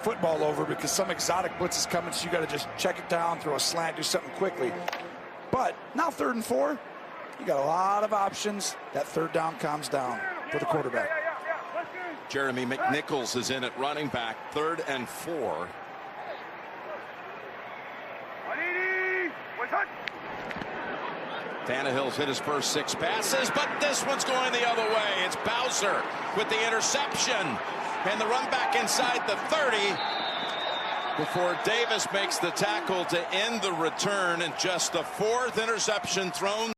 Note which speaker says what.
Speaker 1: football over because some exotic blitz is coming, so you got to just check it down, throw a slant, do something quickly. But now 3rd and 4, you got a lot of options. That 3rd down calms down for the quarterback.
Speaker 2: Jeremy McNichols is in at running back, 3rd and 4. Tannehill's hit his first 6 passes, but this one's going the other way. It's Bowser with the interception, and the run back inside the 30 before Davis makes the tackle to end the return, and just the 4th interception thrown.